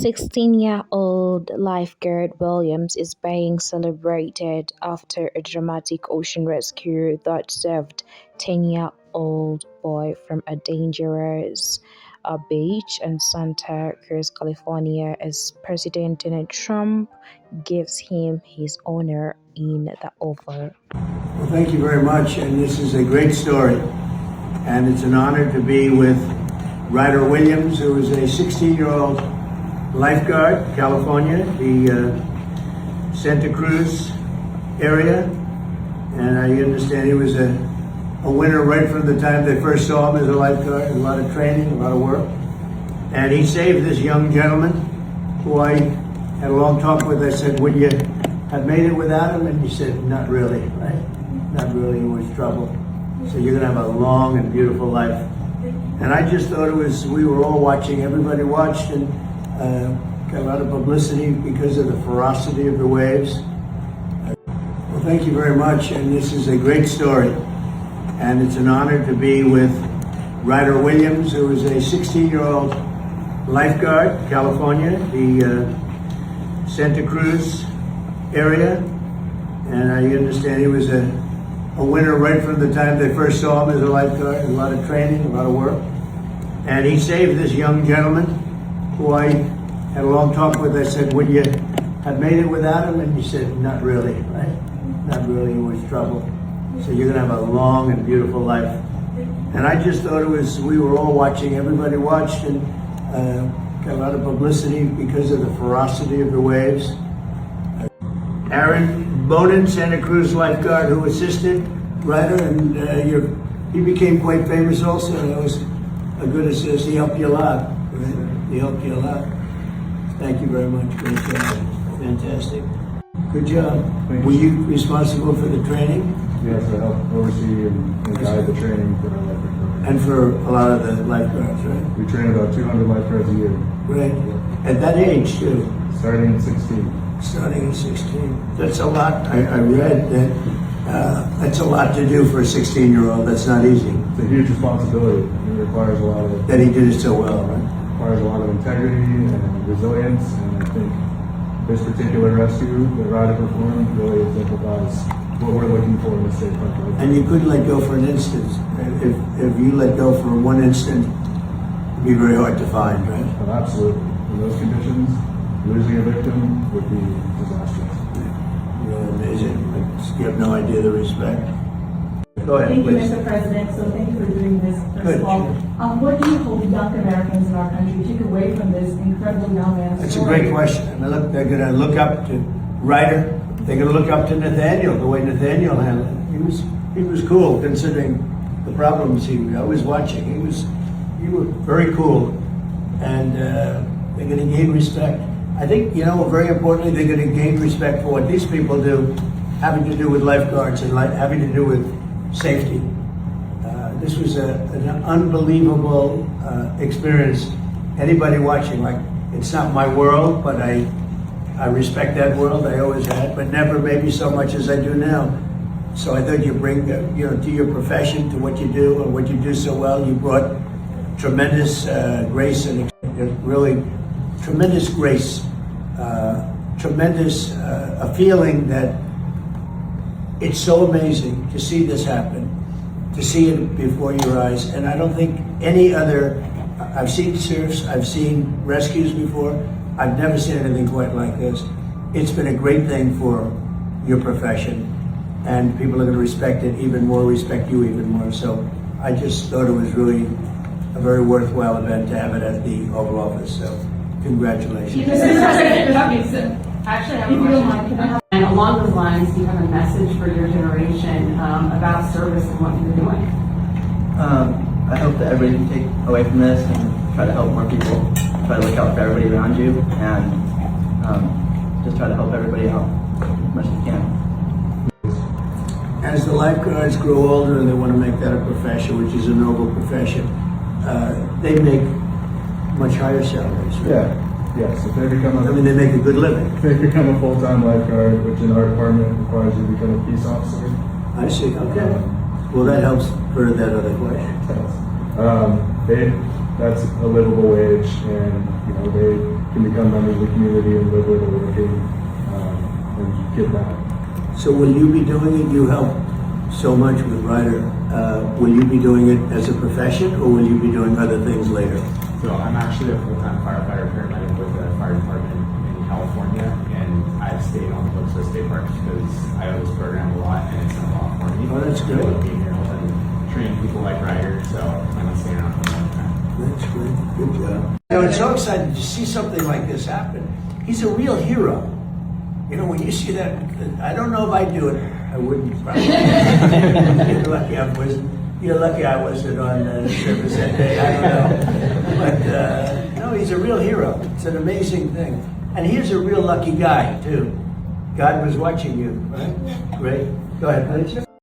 16-year-old lifeguard Williams is being celebrated after a dramatic ocean rescue that saved 10-year-old boy from a dangerous beach in Santa Cruz, California, as President Donald Trump gives him his honor in the Oval. Well, thank you very much, and this is a great story. And it's an honor to be with Ryder Williams, who is a 16-year-old lifeguard, California, the Santa Cruz area. And I understand he was a winner right from the time they first saw him as a lifeguard. A lot of training, a lot of work. And he saved this young gentleman who I had a long talk with. I said, would you have made it without him? And he said, not really, right? Not really, it was trouble. So you're gonna have a long and beautiful life. And I just thought we were all watching, everybody watched, and got a lot of publicity because of the ferocity of the waves. Well, thank you very much, and this is a great story. And it's an honor to be with Ryder Williams, who is a 16-year-old lifeguard, California, the Santa Cruz area. And I understand he was a winner right from the time they first saw him as a lifeguard. A lot of training, a lot of work. And he saved this young gentleman who I had a long talk with. I said, would you have made it without him? And he said, not really, right? Not really, it was trouble. So you're gonna have a long and beautiful life. And I just thought we were all watching, everybody watched, and got a lot of publicity because of the ferocity of the waves. Aaron Bonin, Santa Cruz lifeguard, who assisted Ryder, and he became quite famous also. That was a good assist. He helped you a lot. Right? He helped you a lot. Thank you very much. Great job. Fantastic. Good job. Were you responsible for the training? Yes, I help oversee and guide the training for our lifeguard program. And for a lot of the lifeguards, right? We train about 200 lifeguards a year. Right. At that age, too. Starting at 16. Starting at 16. That's a lot. I read that that's a lot to do for a 16-year-old. That's not easy. It's a huge responsibility. It requires a lot of... That he did it so well, right? Requires a lot of integrity and resilience, and I think this particular rescue that Ryder performed really exemplifies what we're looking for in a safe country. And you couldn't let go for an instant. If you let go for 1 instant, it'd be very hard to find, right? But absolutely. In those conditions, losing a victim would be disastrous. Really amazing. You have no idea the respect. Go ahead, Thank please. you, Mr. President. So thank you for doing this. First of all, Sure. what do you hope young Americans in our country take away from this incredible young man's That's story? a great question. And look, they're going to look up to Ryder. They're going to look up to Nathaniel, the way Nathaniel handled it. He was cool considering the problems I was watching. He was very cool, and they're going to gain respect. I think, very importantly, they're going to gain respect for what these people do, having to do with lifeguards and having to do with safety. This was an unbelievable experience. Anybody watching, it's not my world, but I respect that world. I always had, but never maybe so much as I do now. So I thought you bring, to your profession, to what you do and what you do so well, you brought tremendous grace and really tremendous grace, tremendous a feeling that it's so amazing to see this happen, to see it before your eyes. And I don't think any other, I've seen surfs, I've seen rescues before, I've never seen anything quite like this. It's been a great thing for your profession, and people are going to respect it even more, respect you even more. So I just thought it was really a very worthwhile event to have it at the Oval Office. So congratulations. Actually, I have a question. And along those lines, do you have a message for your generation about service and what you're doing? I hope that everybody can take away from this and try to help more people, try to look out for everybody around you, and just try to help everybody out as much as you can. As the lifeguards grow older and they want to make that a profession, which is a noble profession, they make much higher salaries, right? Yeah. Yes, if they become they make a good living. If they become a full-time lifeguard, which in our department requires you to become a peace officer. I see, okay. Well, that helps for that other question. That's a livable wage, and they can become members of the community and live where they're working, and give back. So will you be doing it? You help so much with Ryder. Will you be doing it as a profession, or will you be doing other things later? So I'm actually a full-time firefighter paramedic with the fire department in California, and I've stayed on the books for state parks because I owe this program a lot, and it's done a lot for me. Oh, that's good. I love being here, helping train people like Ryder, so I'm gonna stay around for a long time. That's great. Good job. You know, it's so exciting to see something like this happen. He's a real hero. You know, when you see that, I don't know if I'd do it. I wouldn't probably. You're lucky I wasn't on the service that day. I don't know. But, no, he's a real hero. It's an amazing thing. And he's a real lucky guy, too. God was watching you, right? Great. Go ahead, please.